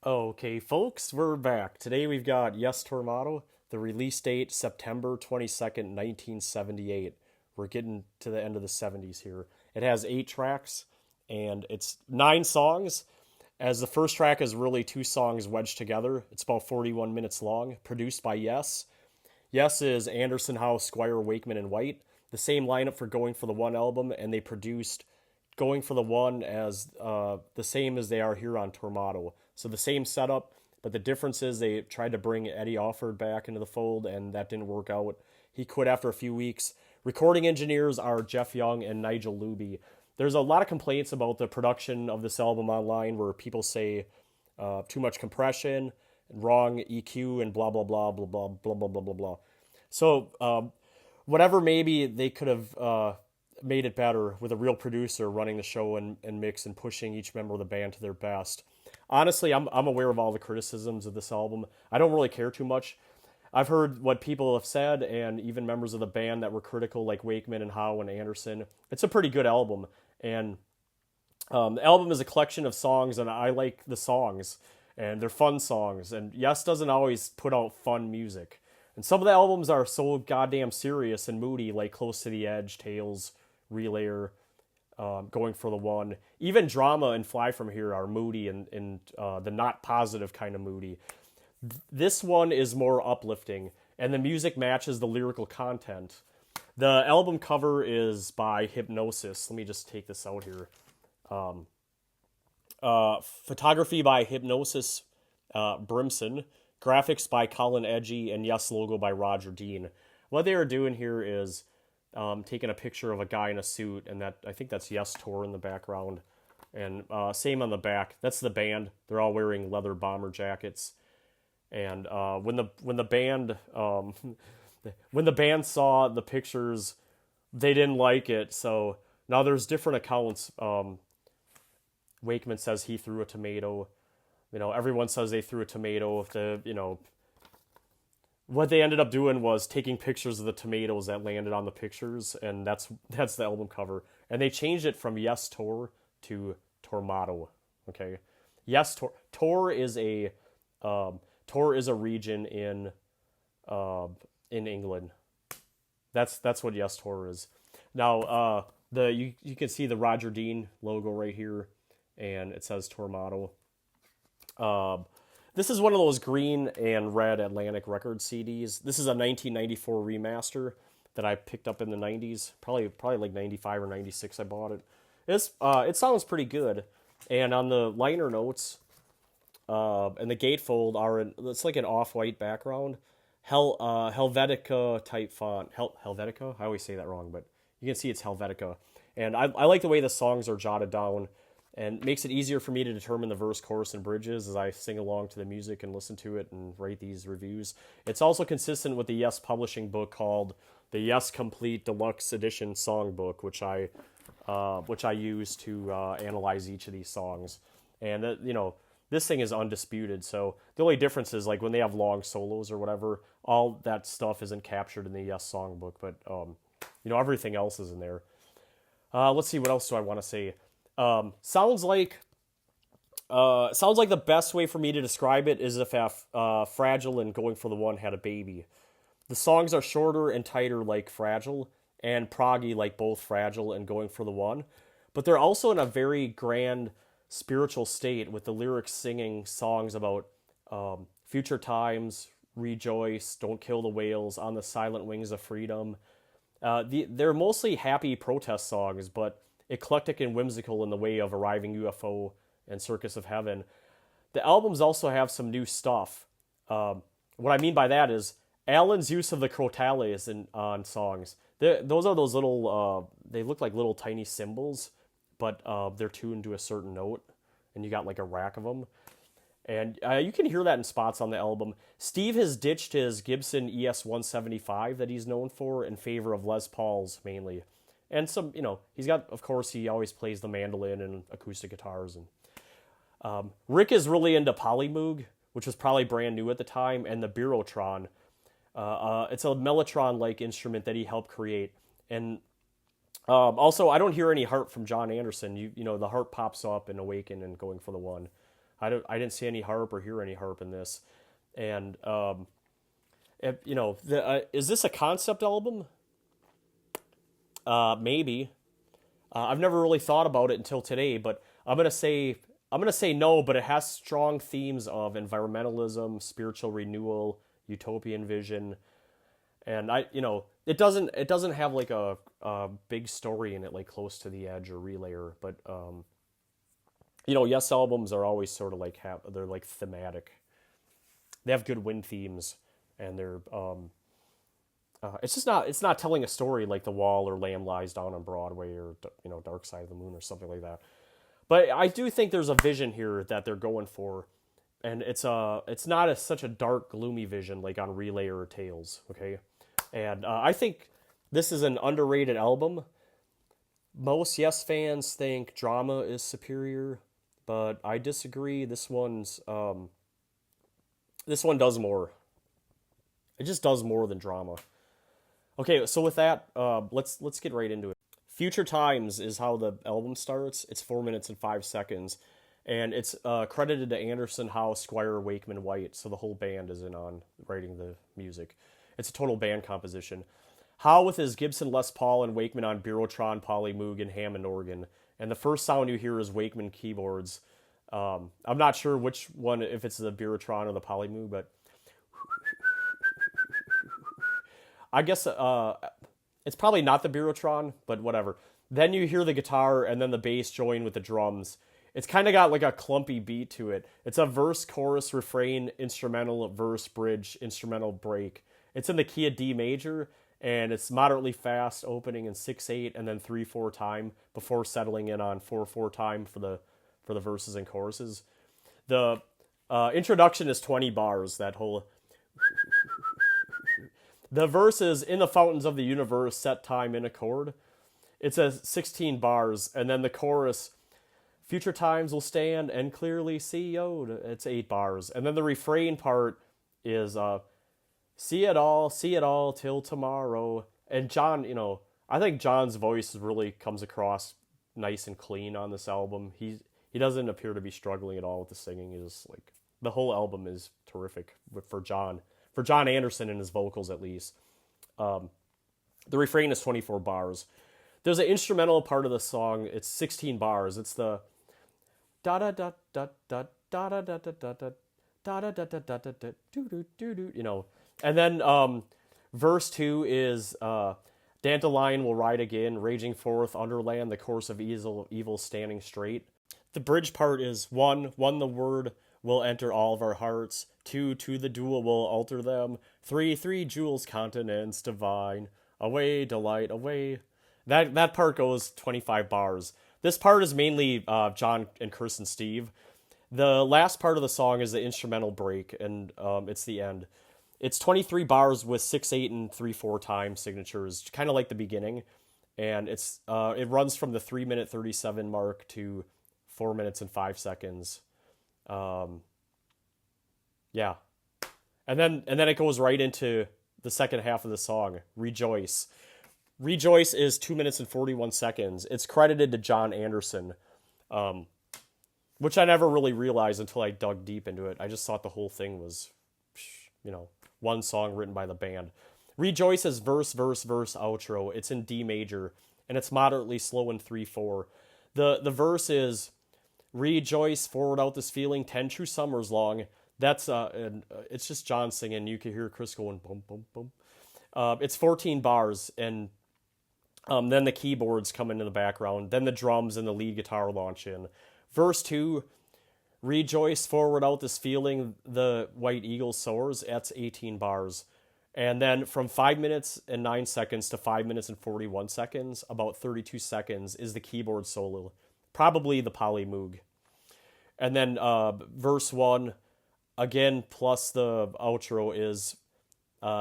Okay, folks, we're back. Today we've got Yes Tormato, the release date September 22nd, 1978. We're getting to the end of the 70s here. It has 8 tracks and it's 9 songs. As the first track is really 2 songs wedged together. It's about 41 minutes long, produced by Yes. Yes is Anderson, Howe, Squire, Wakeman, and White. The same lineup for Going for the One album, and they produced Going for the One as the same as they are here on Tormato. So the same setup, but the difference is they tried to bring Eddie Offord back into the fold, and that didn't work out. He quit after a few weeks. Recording engineers are Jeff Young and Nigel Luby. There's a lot of complaints about the production of this album online where people say too much compression, wrong EQ, and blah, blah, blah, blah, blah, blah, blah, blah, blah, blah. So, whatever, maybe they could have made it better with a real producer running the show and mix and pushing each member of the band to their best. Honestly, I'm aware of all the criticisms of this album. I don't really care too much. I've heard what people have said, and even members of the band that were critical, like Wakeman and Howe and Anderson. It's a pretty good album, and the album is a collection of songs, and I like the songs, and they're fun songs. And Yes doesn't always put out fun music. And some of the albums are so goddamn serious and moody, like Close to the Edge, Tales, Relayer, Going for the One. Even Drama and Fly From Here are moody and the not positive kind of moody. This one is more uplifting, and the music matches the lyrical content. The album cover is by Hypnosis. Let me just take this out here. Photography by Hypnosis Brimson. Graphics by Colin Edgy, and Yes logo by Roger Dean. What they are doing here is taking a picture of a guy in a suit, and that I think that's Yes Tour in the background, and same on the back. That's the band. They're all wearing leather bomber jackets, and when the band when the band saw the pictures, they didn't like it. So now there's different accounts. Wakeman says he threw a tomato. Everyone says they threw a tomato. What they ended up doing was taking pictures of the tomatoes that landed on the pictures, and that's the album cover. And they changed it from Yes Tor to Tormato. Okay, Yes Tor. Tor is a region in England. That's what Yes Tor is. Now you can see the Roger Dean logo right here, and it says Tormato. This is one of those green and red Atlantic Records CDs. This is a 1994 remaster that I picked up in the 90s. Probably like 95 or 96 I bought it. It sounds pretty good. And on the liner notes and the gatefold it's like an off-white background. Helvetica type font. Helvetica? I always say that wrong, but you can see it's Helvetica. And I like the way the songs are jotted down, and makes it easier for me to determine the verse, chorus, and bridges as I sing along to the music and listen to it and write these reviews. It's also consistent with the Yes publishing book called the Yes Complete Deluxe Edition Songbook, which I use to analyze each of these songs. And this thing is undisputed. So the only difference is like when they have long solos or whatever, all that stuff isn't captured in the Yes Songbook, but everything else is in there. Let's see, what else do I want to say? Sounds like the best way for me to describe it is if Fragile and Going for the One had a baby. The songs are shorter and tighter like Fragile, and proggy like both Fragile and Going for the One, but they're also in a very grand spiritual state, with the lyrics singing songs about future times, rejoice, don't kill the whales, on the silent wings of freedom. They're mostly happy protest songs, but eclectic and whimsical in the way of Arriving UFO and Circus of Heaven. The albums also have some new stuff. What I mean by that is Alan's use of the crotales on songs. Those are those little, they look like little tiny cymbals, but they're tuned to a certain note, and you got like a rack of them. And you can hear that in spots on the album. Steve has ditched his Gibson ES-175 that he's known for in favor of Les Pauls mainly. And some, he's got, of course, he always plays the mandolin and acoustic guitars. And Rick is really into Polymoog, which was probably brand new at the time, and the Birotron. It's a mellotron-like instrument that he helped create. And also, I don't hear any harp from John Anderson. The harp pops up in Awaken and Going for the One. I didn't see any harp or hear any harp in this. And is this a concept album? Maybe. I've never really thought about it until today, but I'm gonna say no, but it has strong themes of environmentalism, spiritual renewal, utopian vision, and it doesn't have like a big story in it, like Close to the Edge or Relayer, but Yes albums are always sort of like they're like thematic. They have good wind themes, and they're it's not telling a story like The Wall or Lamb Lies Down on Broadway or Dark Side of the Moon or something like that. But I do think there's a vision here that they're going for, and it's not such a dark, gloomy vision like on Relay or Tales. Okay, and I think this is an underrated album. Most Yes fans think Drama is superior, but I disagree. This one does more. It just does more than Drama. Okay, so with that, let's get right into it. Future Times is how the album starts. It's 4 minutes and 5 seconds, and it's credited to Anderson, Howe, Squire, Wakeman, White. So the whole band is in on writing the music. It's a total band composition. Howe with his Gibson Les Paul and Wakeman on Burotron, Poly Moog, and Hammond organ. And the first sound you hear is Wakeman keyboards. I'm not sure which one, if it's the Burotron or the Poly Moog, but I guess it's probably not the Burotron, but whatever. Then you hear the guitar and then the bass join with the drums. It's kind of got like a clumpy beat to it. It's a verse, chorus, refrain, instrumental, verse, bridge, instrumental, break. It's in the key of D major, and it's moderately fast, opening in 6/8 and then 3/4 time before settling in on 4/4 time for the verses and choruses. The introduction is 20 bars. That whole the verse is in the fountains of the universe, set time in a chord. It's a 16 bars, and then the chorus, future times will stand and clearly see Yod. It's 8 bars, and then the refrain part is see it all till tomorrow. And John, I think John's voice really comes across nice and clean on this album. He doesn't appear to be struggling at all with the singing. Is like the whole album is terrific for John. For John Anderson and his vocals, at least. The refrain is 24 bars. There's an instrumental part of the song. It's 16 bars. It's the da da da da da da da da da da da da da da da da da da do do do. And then verse 2 is Dandelion will ride again, raging forth underland, the course of evil standing straight. The bridge part is 1 the word will enter all of our hearts. 2 the duel will alter them. 3 jewels continents divine. Away delight away. That part goes 25 bars. This part is mainly John and Kirsten Steve. The last part of the song is the instrumental break, and it's the end. It's 23 bars with 6/8 and 3/4 time signatures, kind of like the beginning, and it runs from the 3-minute 37 mark to 4 minutes and 5 seconds. Yeah. And then it goes right into the second half of the song, Rejoice. Rejoice is 2 minutes and 41 seconds. It's credited to John Anderson, which I never really realized until I dug deep into it. I just thought the whole thing was, one song written by the band. Rejoice is verse, outro. It's in D major, and it's moderately slow in 3/4. The verse is, rejoice, forward out this feeling, 10 true summers long. That's it's just John singing. You can hear Chris going boom, boom, boom. It's 14 bars, and then the keyboards come into the background. Then the drums and the lead guitar launch in. Verse 2, rejoice, forward out this feeling, the white eagle soars. That's 18 bars. And then from 5 minutes and 9 seconds to 5 minutes and 41 seconds, about 32 seconds, is the keyboard solo. Probably the Poly Moog. And then verse 1, again, plus the outro is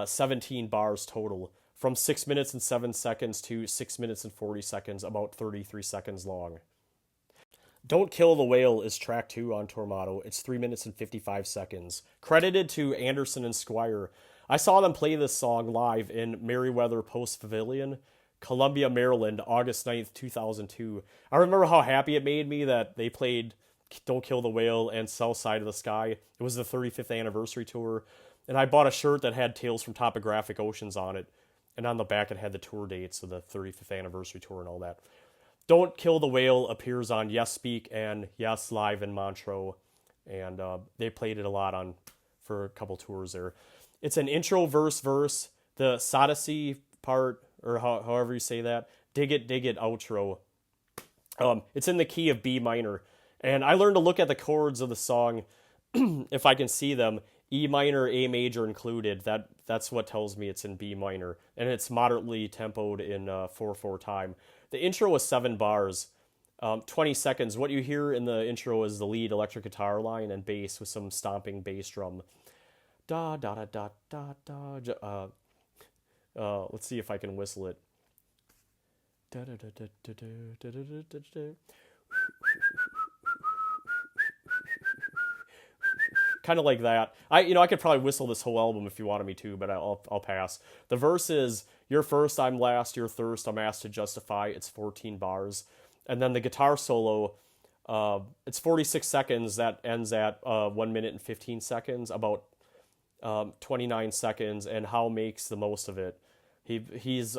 17 bars total. From 6 minutes and 7 seconds to 6 minutes and 40 seconds, about 33 seconds long. Don't Kill the Whale is track 2 on Tormato. It's 3 minutes and 55 seconds. Credited to Anderson and Squire. I saw them play this song live in Merriweather Post Pavilion, Columbia, Maryland, August 9th, 2002. I remember how happy it made me that they played Don't Kill the Whale, and South Side of the Sky. It was the 35th anniversary tour, and I bought a shirt that had Tales from Topographic Oceans on it, and on the back it had the tour dates of the 35th anniversary tour and all that. Don't Kill the Whale appears on Yes Speak and Yes Live in Montreux, and they played it a lot for a couple tours there. It's an intro, verse, the Sodicey part, or however you say that, dig it, outro. It's in the key of B minor. And I learned to look at the chords of the song, if I can see them, E minor, A major included. That's what tells me it's in B minor. And it's moderately tempoed in 4/4 time. The intro was 7 bars, 20 seconds. What you hear in the intro is the lead electric guitar line and bass with some stomping bass drum. Da da da da da da. Let's see if I can whistle it. Kind of like that. I could probably whistle this whole album if you wanted me to, but I'll pass. The verse is, you're first, I'm last, you're thirst, I'm asked to justify. It's 14 bars. And then the guitar solo, it's 46 seconds. That ends at 1 minute and 15 seconds, about 29 seconds, and Howe makes the most of it. He's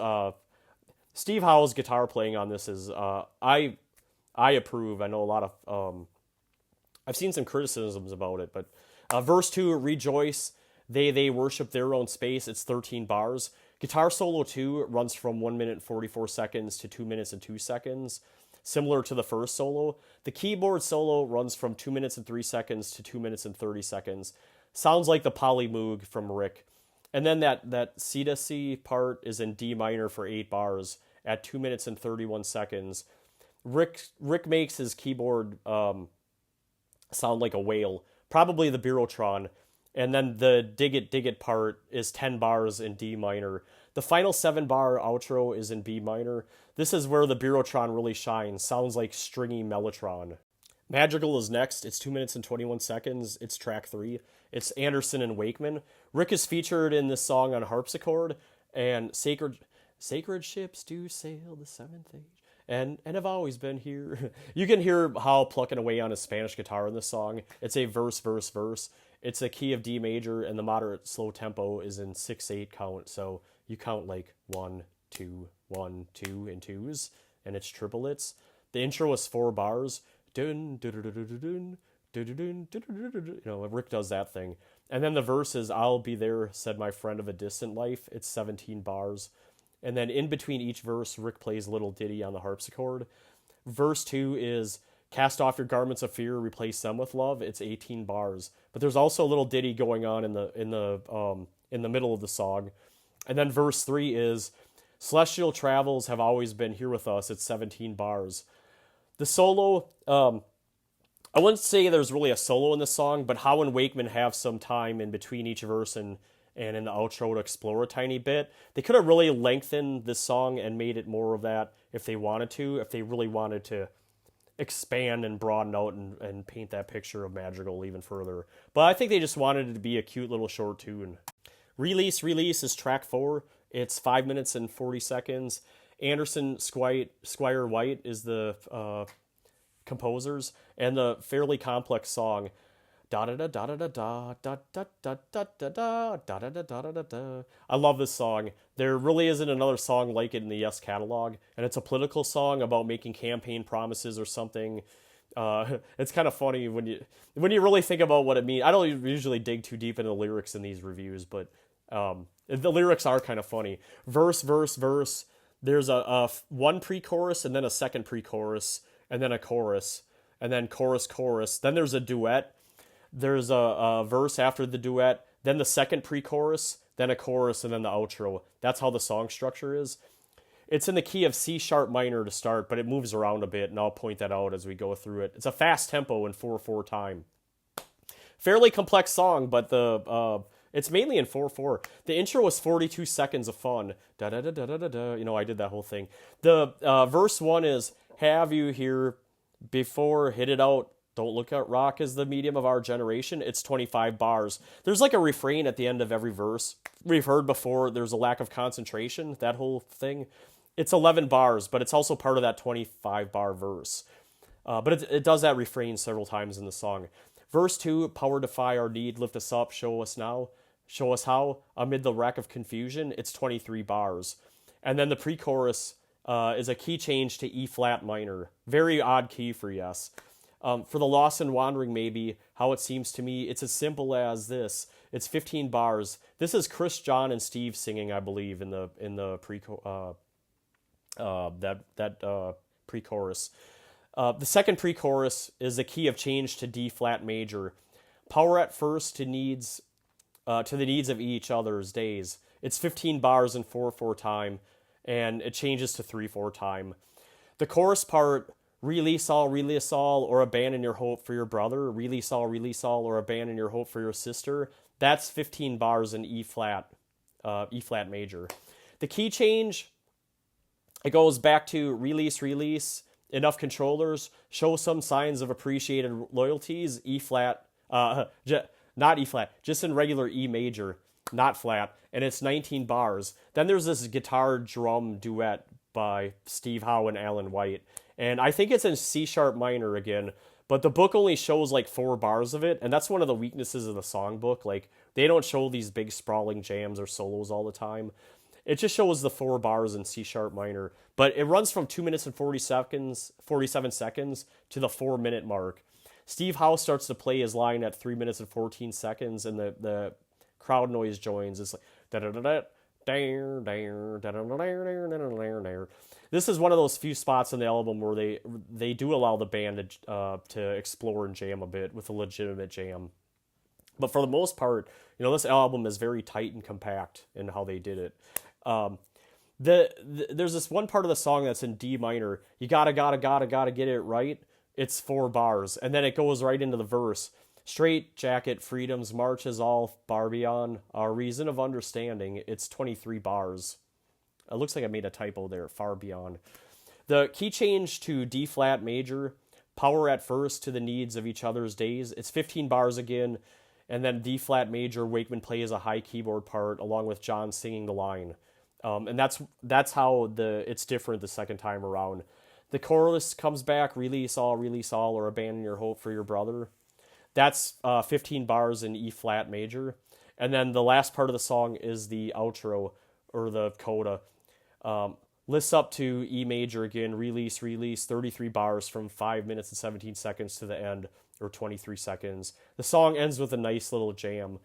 Steve Howe's guitar playing on this is I approve. I know a lot of I've seen some criticisms about it, but verse 2, rejoice, they worship their own space. It's 13 bars. Guitar solo 2 runs from 1 minute and 44 seconds to 2 minutes and 2 seconds, similar to the first solo. The keyboard solo runs from 2 minutes and 3 seconds to 2 minutes and 30 seconds. Sounds like the Polymoog from Rick. And then that C to C part is in D minor for 8 bars at 2 minutes and 31 seconds. Rick makes his keyboard sound like a whale, probably the Birotron. And then the dig it part is 10 bars in D minor. The final 7 bar outro is in B minor. This is where the Birotron really shines. Sounds like stringy Mellotron. Magical is next. It's 2 minutes and 21 seconds. It's track 3. It's Anderson and Wakeman. Rick is featured in this song on harpsichord, and sacred ships do sail the seventh age, and have always been here. You can hear Howe plucking away on his Spanish guitar in this song. It's a verse. It's a key of D major, and the moderate slow tempo is in 6/8 count. So you count like 1, 2, 1, 2 in twos, and it's triplets. The intro is 4 bars. Dun, dun, dun, dun, dun, dun, dun, dun, dun, Rick does that thing. And then the verse is, I'll be there, said my friend of a distant life. It's 17 bars. And then in between each verse, Rick plays a little ditty on the harpsichord. Verse 2 is, cast off your garments of fear, replace them with love. It's 18 bars. But there's also a little ditty going on in the middle of the song. And then verse 3 is, celestial travels have always been here with us. It's 17 bars. The solo, I wouldn't say there's really a solo in this song, but Howe and Wakeman have some time in between each verse and in the outro to explore a tiny bit. They could have really lengthened this song and made it more of that if they wanted to, if they really wanted to expand and broaden out and paint that picture of Magical even further. But I think they just wanted it to be a cute little short tune. Release is track 4. It's 5 minutes and 40 seconds. Anderson, Squire White is the composers, and the fairly complex song. Da da da da da da da da da da da da da da da da da. I love this song. There really isn't another song like it in the Yes catalog, and it's a political song about making campaign promises or something. It's kind of funny when you really think about what it means. I don't usually dig too deep into the lyrics in these reviews, but the lyrics are kind of funny. Verse. There's a one pre-chorus and then a second pre-chorus and then a chorus and then chorus. Then there's a duet. There's a verse after the duet, then the second pre-chorus, then a chorus, and then the outro. That's how the song structure is. It's in the key of C sharp minor to start, but it moves around a bit, and I'll point that out as we go through it. It's a fast tempo in 4/4 time. Fairly complex song, but it's mainly in 4/4. The intro was 42 seconds of fun. Da da da da da da. I did that whole thing. The verse 1 is, have you here before, hit it out. Don't look at rock as the medium of our generation. It's 25 bars. There's like a refrain at the end of every verse. We've heard before, there's a lack of concentration, that whole thing. It's 11 bars, but it's also part of that 25 bar verse. But it does that refrain several times in the song. Verse 2, power defy our need, lift us up, show us now, show us how, amid the wreck of confusion, it's 23 bars. And then the pre-chorus is a key change to E flat minor. Very odd key for Yes. For the lost and wandering, maybe, how it seems to me, it's as simple as this. It's 15 bars. This is Chris, John, and Steve singing, I believe, in the pre-chorus. The second pre-chorus is the key of change to D flat major. Power at first to the needs of each other's days. It's 15 bars in 4/4 time, and it changes to 3/4 time. The chorus part, release all, or abandon your hope for your brother. Release all, or abandon your hope for your sister. That's 15 bars in E flat major. The key change, it goes back to release, enough controllers, show some signs of appreciated loyalties, E flat, not E flat, just in regular E major, not flat, and it's 19 bars. Then there's this guitar drum duet by Steve Howe and Alan White, and I think it's in C sharp minor again, but the book only shows like 4 bars of it, and that's one of the weaknesses of the songbook. Like, they don't show these big sprawling jams or solos all the time. It just shows the 4 bars in C sharp minor, but it runs from 2 minutes and 47 seconds to the 4-minute mark. Steve Howe starts to play his line at 3 minutes and 14 seconds, and the crowd noise joins. It's like da da da da. This is one of those few spots in the album where they do allow the band to explore and jam a bit with a legitimate jam. But for the most part, this album is very tight and compact in how they did it. There's this one part of the song that's in D minor. You gotta get it right. It's 4 bars, and then it goes right into the verse. Straight jacket, freedom's march is all far beyond our reason of understanding. It's 23 bars. It looks like I made a typo there, far beyond. The key change to D flat major, power at first to the needs of each other's days. It's 15 bars again, and then D flat major, Wakeman plays a high keyboard part along with John singing the line. And that's how it's different the second time around. The chorus comes back, release all, or abandon your hope for your brother. That's 15 bars in E flat major. And then the last part of the song is the outro, or the coda. Lifts up to E major again, release, 33 bars from 5 minutes and 17 seconds to the end, or 23 seconds. The song ends with a nice little jam.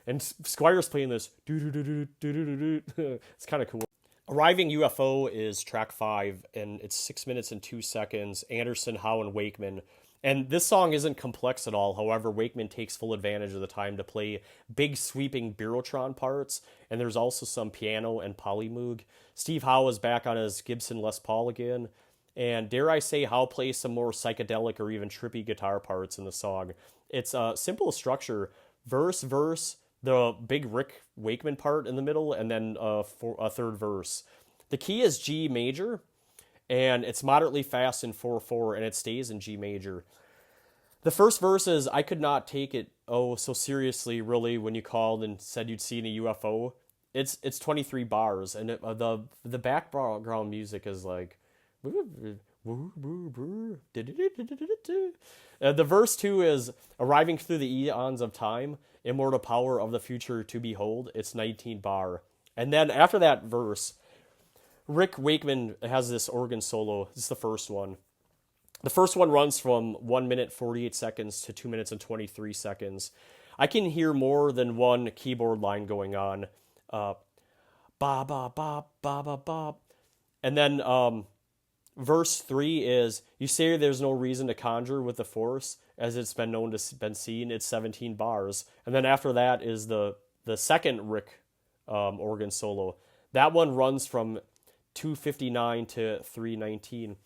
And Squire's playing this. It's kind of cool. Arriving UFO is track 5, and it's 6 minutes and 2 seconds. Anderson, Howe, and Wakeman. And this song isn't complex at all. However, Wakeman takes full advantage of the time to play big sweeping Birotron parts, and there's also some piano and polymoog. Steve Howe is back on his Gibson Les Paul again, and dare I say, Howe plays some more psychedelic or even trippy guitar parts in the song. It's a simple structure: verse, the big Rick Wakeman part in the middle, and then a third verse. The key is G major, and it's moderately fast in 4/4, and it stays in G major. The first verse is, I could not take it so seriously, really, when you called and said you'd seen a UFO. It's 23 bars, and the background music is like... The verse 2 is, arriving through the eons of time, immortal power of the future to behold. It's 19 bar. And then after that verse, Rick Wakeman has this organ solo. This is the first one. The first one runs from 1 minute 48 seconds to 2 minutes and 23 seconds. I can hear more than one keyboard line going on. Ba ba ba ba ba ba. And then verse 3 is, you say there's no reason to conjure with the force, as it's been known to been seen. It's 17 bars. And then after that is the second Rick organ solo. That one runs from 2:59 to 3:19.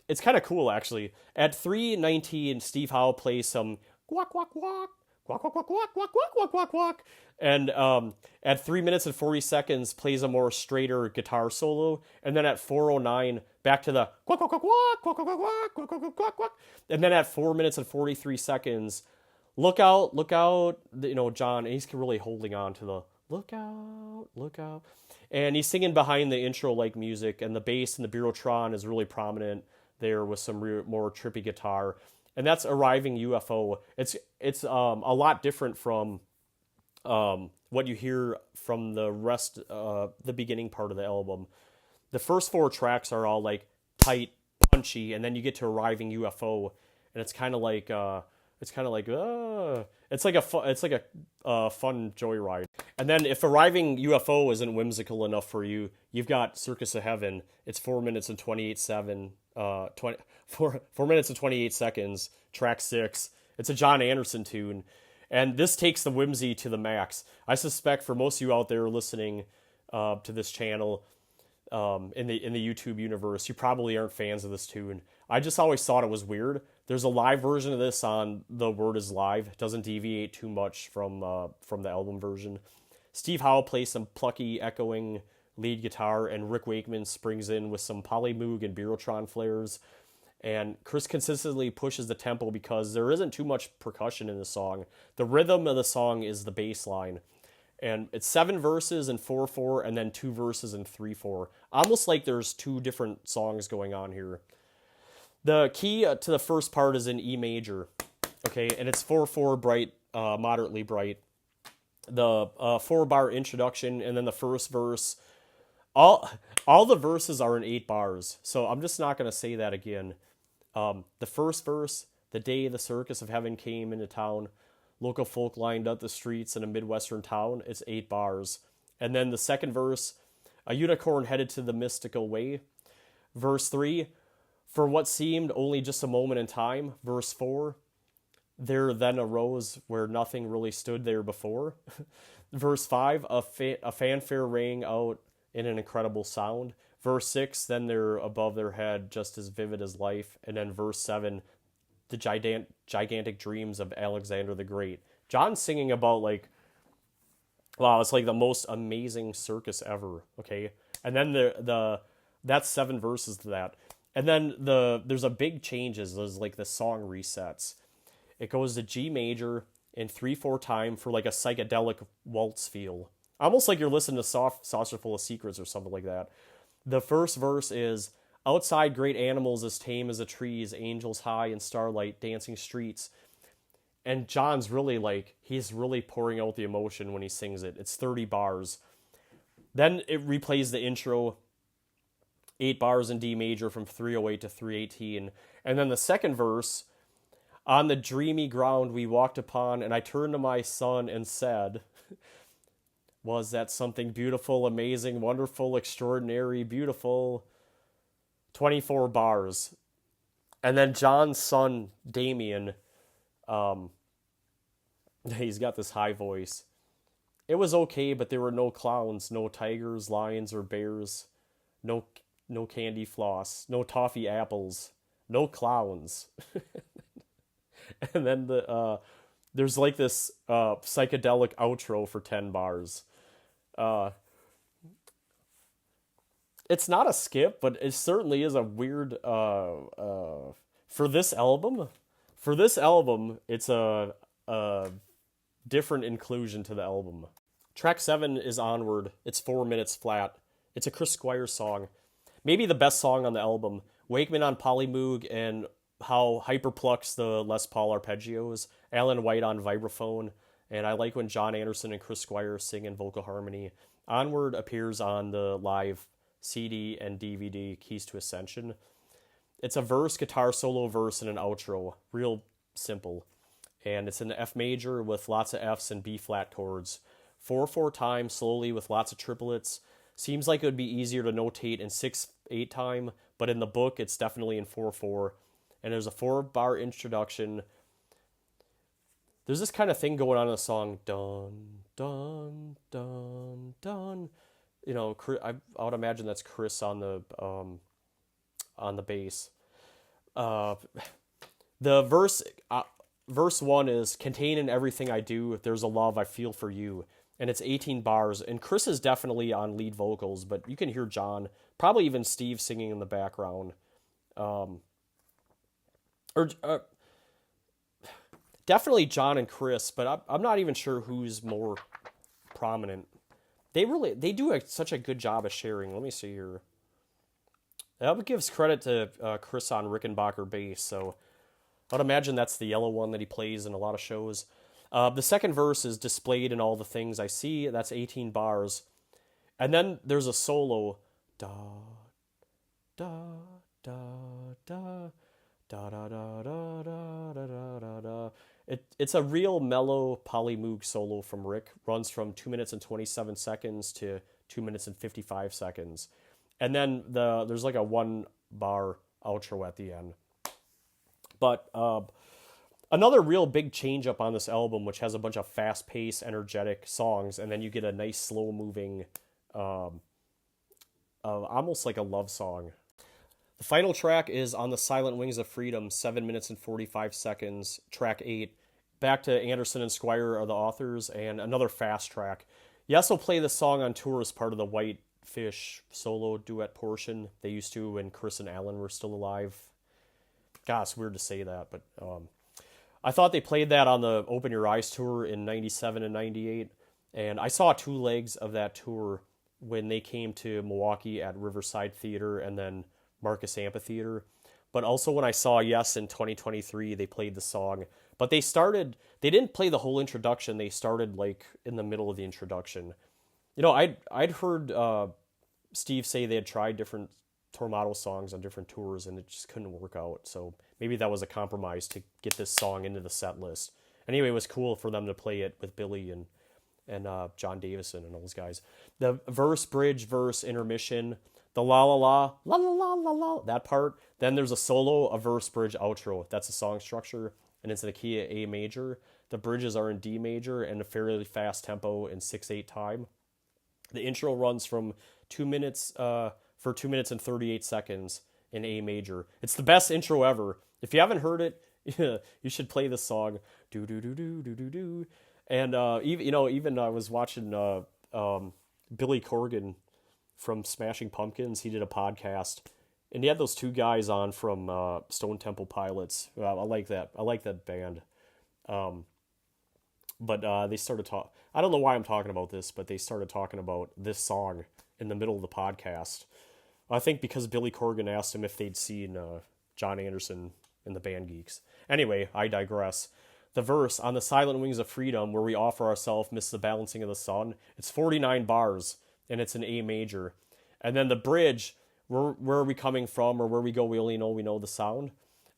It's kind of cool, actually. At 3:19, Steve Howe plays some quack quack quack quack quack quack quack quack quack quack quack, and at 3 minutes and 40 seconds plays a more straighter guitar solo, and then at 4:09 back to the quack quack quack quack quack quack quack quack quack quack, and then at 4 minutes and 43 seconds, look out, John, and he's really holding on to the look out, look out. And he's singing behind the intro like music, and the bass and the Bureautron is really prominent there with some more trippy guitar. And that's Arriving UFO. It's a lot different from what you hear from the rest, the beginning part of the album. The first four tracks are all like tight, punchy, and then you get to Arriving UFO, and it's kind of like it's like a fun joyride. And then if Arriving UFO isn't whimsical enough for you, you've got Circus of Heaven. It's 4 minutes and 4 minutes and 28 seconds. Track 6. It's a John Anderson tune. And this takes the whimsy to the max. I suspect for most of you out there listening to this channel, in the YouTube universe, you probably aren't fans of this tune. I just always thought it was weird. There's a live version of this on The Word Is Live. It doesn't deviate too much from the album version. Steve Howe plays some plucky, echoing lead guitar, and Rick Wakeman springs in with some Polymoog and Bureautron flares. And Chris consistently pushes the tempo because there isn't too much percussion in the song. The rhythm of the song is the bass line. And it's 7 verses in 4/4, and then 2 verses in 3/4. Almost like there's 2 different songs going on here. The key to the first part is in E major, okay, and it's 4/4 bright, moderately bright. The 4-bar introduction, and then the first verse. All the verses are in 8 bars, so I'm just not going to say that again. The first verse, the day the Circus of Heaven came into town, local folk lined up the streets in a Midwestern town, it's 8 bars. And then the second verse, a unicorn headed to the mystical way. Verse 3, for what seemed only just a moment in time. Verse 4, there then arose where nothing really stood there before. Verse 5, a fanfare rang out in an incredible sound. Verse 6, then they're above their head, just as vivid as life. And then verse 7, the gigantic dreams of Alexander the Great. John's singing about, like, wow, it's like the most amazing circus ever, okay? And then that's 7 verses to that. And then there's a big changes. There's like the song resets. It goes to G major in 3/4 time for like a psychedelic waltz feel. Almost like you're listening to Saucer Full of Secrets or something like that. The first verse is, outside great animals as tame as the trees, angels high in starlight, dancing streets. And John's really he's really pouring out the emotion when he sings it. It's 30 bars. Then it replays the intro, 8 bars in D major from 308 to 318. And then the second verse, on the dreamy ground we walked upon, and I turned to my son and said, was that something beautiful, amazing, wonderful, extraordinary, beautiful? 24 bars. And then John's son, Damien, he's got this high voice. It was okay, but there were no clowns, no tigers, lions, or bears, no candy floss, no toffee apples, no clowns. And then there's like this psychedelic outro for 10 bars. It's not a skip, but it certainly is a weird for this album. For this album, it's a different inclusion to the album. Track 7 is Onward. It's 4 minutes flat. It's a Chris Squire song. Maybe the best song on the album. Wakeman on Polymoog and Howe hyperplucks the Les Paul arpeggios. Alan White on vibraphone. And I like when John Anderson and Chris Squire sing in vocal harmony. Onward appears on the live CD and DVD Keys to Ascension. It's a verse, guitar solo verse, and an outro. Real simple. And it's in F major with lots of Fs and B flat chords. 4/4 time, slowly with lots of triplets. Seems like it would be easier to notate in 6/8 time, but in the book it's definitely in 4/4. And there's a 4-bar introduction. There's this kind of thing going on in the song. Dun, dun, dun, dun. You know, I would imagine that's Chris on the bass. The verse 1 is, contain in everything I do, there's a love I feel for you. And it's 18 bars. And Chris is definitely on lead vocals, but you can hear John, probably even Steve singing in the background. Definitely John and Chris, but I'm not even sure who's more prominent. they do such a good job of sharing. Let me see here. That gives credit to Chris on Rickenbacker bass, so I'd imagine that's the yellow one that he plays in a lot of shows. The second verse is displayed in all the things I see. That's 18 bars. And then there's a solo. Da, da, da, da, da, da, da, da, da, da, da, da. It's a real mellow polymoog solo from Rick. Runs from 2 minutes and 27 seconds to 2 minutes and 55 seconds. And then there's like a 1 bar outro at the end. But another real big change up on this album, which has a bunch of fast-paced, energetic songs, and then you get a nice slow-moving, almost like a love song. The final track is On the Silent Wings of Freedom, 7 minutes and 45 seconds, track 8. Back to Anderson and Squire are the authors, and another fast track. Yes will play this song on tour as part of the Whitefish solo duet portion. They used to when Chris and Alan were still alive. God, it's weird to say that, but I thought they played that on the Open Your Eyes tour in 97 and 98, and I saw 2 legs of that tour when they came to Milwaukee at Riverside Theater and then Marcus Amphitheater. But also when I saw Yes in 2023, they played the song. But they didn't play the whole introduction. They started like in the middle of the introduction. You know, I'd heard Steve say they had tried different Tormato songs on different tours and it just couldn't work out. So maybe that was a compromise to get this song into the set list. Anyway, it was cool for them to play it with Billy and John Davison and all those guys. The verse, bridge, verse, intermission, the la la la, la la la la la, that part. Then there's a solo, a verse, bridge, outro. That's the song structure, and it's in the key of A major. The bridges are in D major and a fairly fast tempo in 6/8 time. The intro runs from 2 minutes for 2 minutes and 38 seconds in A major. It's the best intro ever. If you haven't heard it, you should play this song. Do do do do do do do. And even I was watching Billy Corgan from Smashing Pumpkins. He did a podcast, and he had those 2 guys on from Stone Temple Pilots. I like that. I like that band. But they started talking. I don't know why I'm talking about this, but they started talking about this song in the middle of the podcast. I think because Billy Corgan asked him if they'd seen John Anderson in the Band Geeks. Anyway, I digress. The verse, On the Silent Wings of Freedom, where we offer ourselves midst the balancing of the sun, it's 49 bars, and it's in A major. And then the bridge, where are we coming from, or where we go, we only know we know the sound.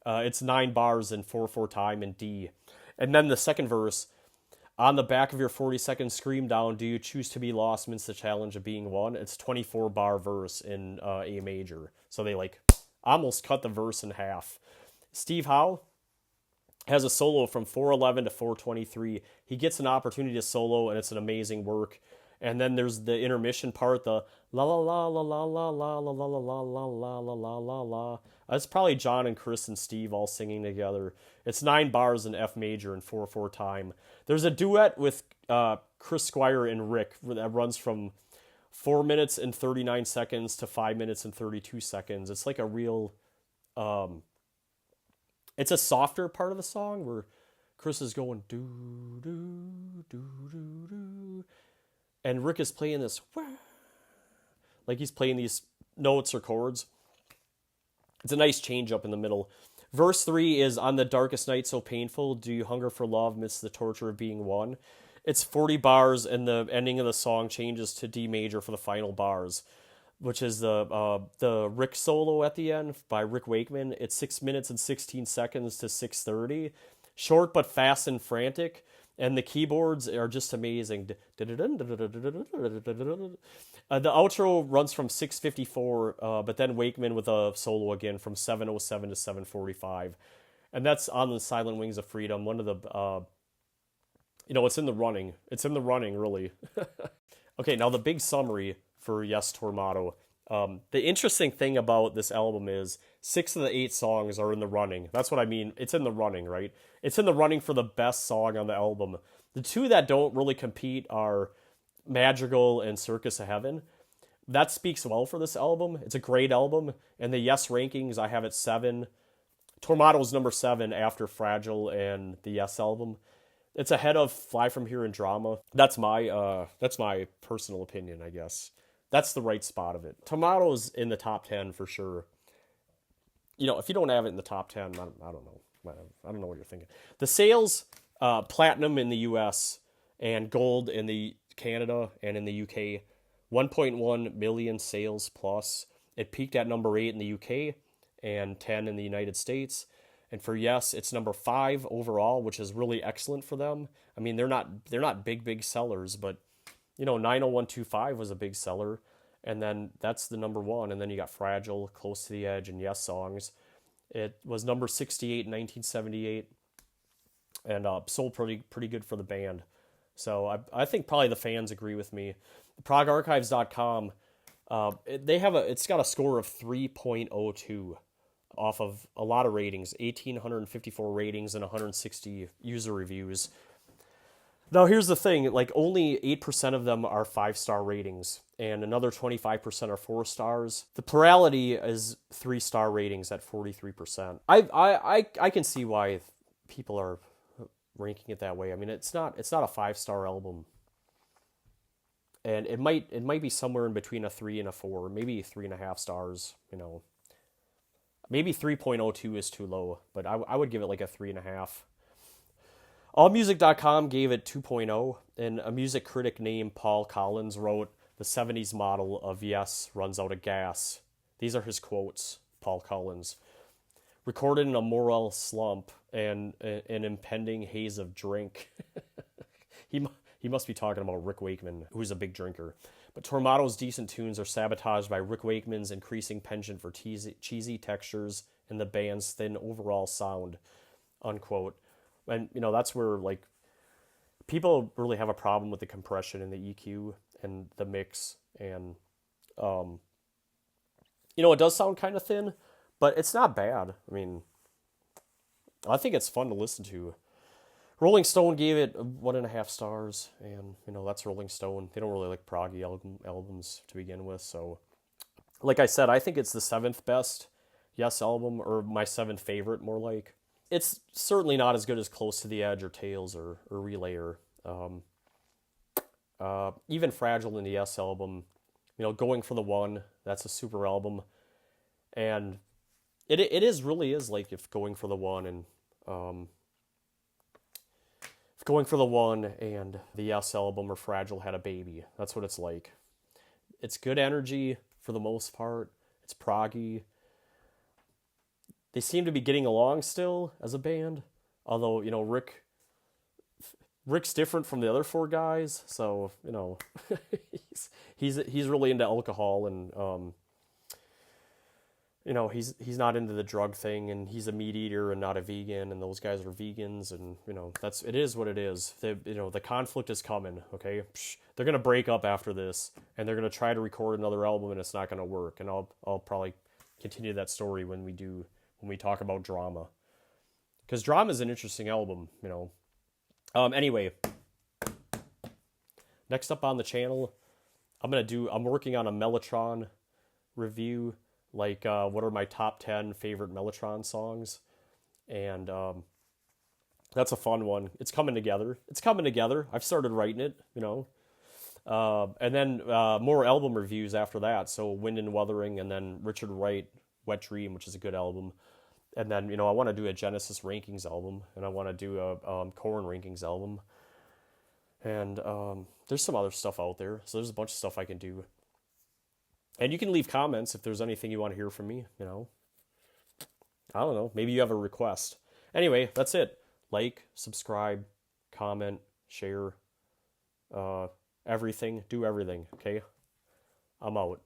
It's 9 bars in 4/4 time in D. And then the second verse, on the back of your 40-second scream down, do you choose to be lost amidst the challenge of being one? It's 24 bar verse in A major. So they almost cut the verse in half. Steve Howe has a solo from 4:11 to 4:23. He gets an opportunity to solo, and it's an amazing work. And then there's the intermission part, the la la la la la la la la la la la la la la la la la. That's probably John and Chris and Steve all singing together. It's 9 bars in F major and 4/4 time. There's a duet with Chris Squire and Rick that runs from 4 minutes and 39 seconds to 5 minutes and 32 seconds. It's like a real, it's a softer part of the song where Chris is going do do do do do, and Rick is playing this like he's playing these notes or chords. It's a nice change up in the middle. Verse 3 is On the darkest night so painful, do you hunger for love amidst the torture of being one? It's 40 bars, and the ending of the song changes to D major for the final bars, which is the Rick solo at the end by Rick Wakeman. It's 6 minutes and 16 seconds to 6:30. Short but fast and frantic, and the keyboards are just amazing. The outro runs from 6:54, but then Wakeman with a solo again from 7:07 to 7:45. And that's On the Silent Wings of Freedom, one of the, it's in the running. It's in the running, really. Okay, now the big summary for Yes Tormato. The interesting thing about this album is 6 of the 8 songs are in the running. That's what I mean. It's in the running, right? It's in the running for the best song on the album. The 2 that don't really compete are Madrigal and Circus of Heaven. That speaks well for this album. It's a great album. And the Yes rankings, I have it 7. Tormato's number 7 after Fragile and the Yes album. It's ahead of Fly From Here and Drama. That's my personal opinion, I guess. That's the right spot of it. Tomato's in the top 10 for sure. If you don't have it in the top 10, I don't know. I don't know what you're thinking. The sales, platinum in the US and gold in the Canada and in the UK, 1.1 million sales plus. It peaked at number 8 in the UK and 10 in the United States. And for Yes, it's number 5 overall, which is really excellent for them. I mean, they're not big sellers, but 90125 was a big seller, and then that's the number 1. And then you got Fragile, Close to the Edge, and Yessongs. It was number 68 in 1978, and sold pretty good for the band. So I think probably the fans agree with me. ProgArchives.com, it's got a score of 3.02 off of a lot of ratings, 1,854 ratings and 160 user reviews. Now, here's the thing, like only 8% of them are 5-star ratings, and another 25% are 4 stars. The plurality is 3-star ratings at 43%. I can see why people are ranking it that way. I mean, it's not a 5-star album. And it might be somewhere in between a 3 and a 4, maybe 3.5 stars, Maybe 3.02 is too low, but I would give it like a 3.5. AllMusic.com gave it 2.0, and a music critic named Paul Collins wrote, "The 70s model of Yes runs out of gas." These are his quotes, Paul Collins. "Recorded in a moral slump and an impending haze of drink." He must be talking about Rick Wakeman, who's a big drinker. But Tormato's decent tunes are sabotaged by Rick Wakeman's increasing penchant for cheesy textures and the band's thin overall sound, unquote. And, that's where, like, people really have a problem with the compression and the EQ and the mix. And, it does sound kind of thin, but it's not bad. I mean, I think it's fun to listen to. Rolling Stone gave it 1.5 stars, and, that's Rolling Stone. They don't really like proggy albums to begin with, so... Like I said, I think it's the 7th best Yes album, or my 7th favorite, more like. It's certainly not as good as Close to the Edge or Tales or Relayer. Even Fragile in the Yes album, Going for the One, that's a super album. And it really is like if Going for the One and the Yes album or Fragile had a baby. That's what it's like. It's good energy for the most part. It's proggy. They seem to be getting along still as a band. Although, Rick's different from the other 4 guys. So, he's really into alcohol and, he's not into the drug thing, and he's a meat eater and not a vegan, and those guys are vegans, and, it is what it is. The conflict is coming, okay? They're going to break up after this, and they're going to try to record another album, and it's not going to work, and I'll probably continue that story when we talk about Drama. Because Drama is an interesting album, Anyway, next up on the channel, I'm working on a Mellotron review, like what are my top 10 favorite Mellotron songs, and that's a fun one. It's coming together. I've started writing it, and then more album reviews after that. So Wind and Wuthering, and then Richard Wright, Wet Dream, which is a good album. And then, I want to do a Genesis Rankings album, and I want to do a Korn Rankings album. And there's some other stuff out there, so there's a bunch of stuff I can do. And you can leave comments if there's anything you want to hear from me, I don't know, maybe you have a request. Anyway, that's it. Like, subscribe, comment, share, everything, do everything, okay? I'm out.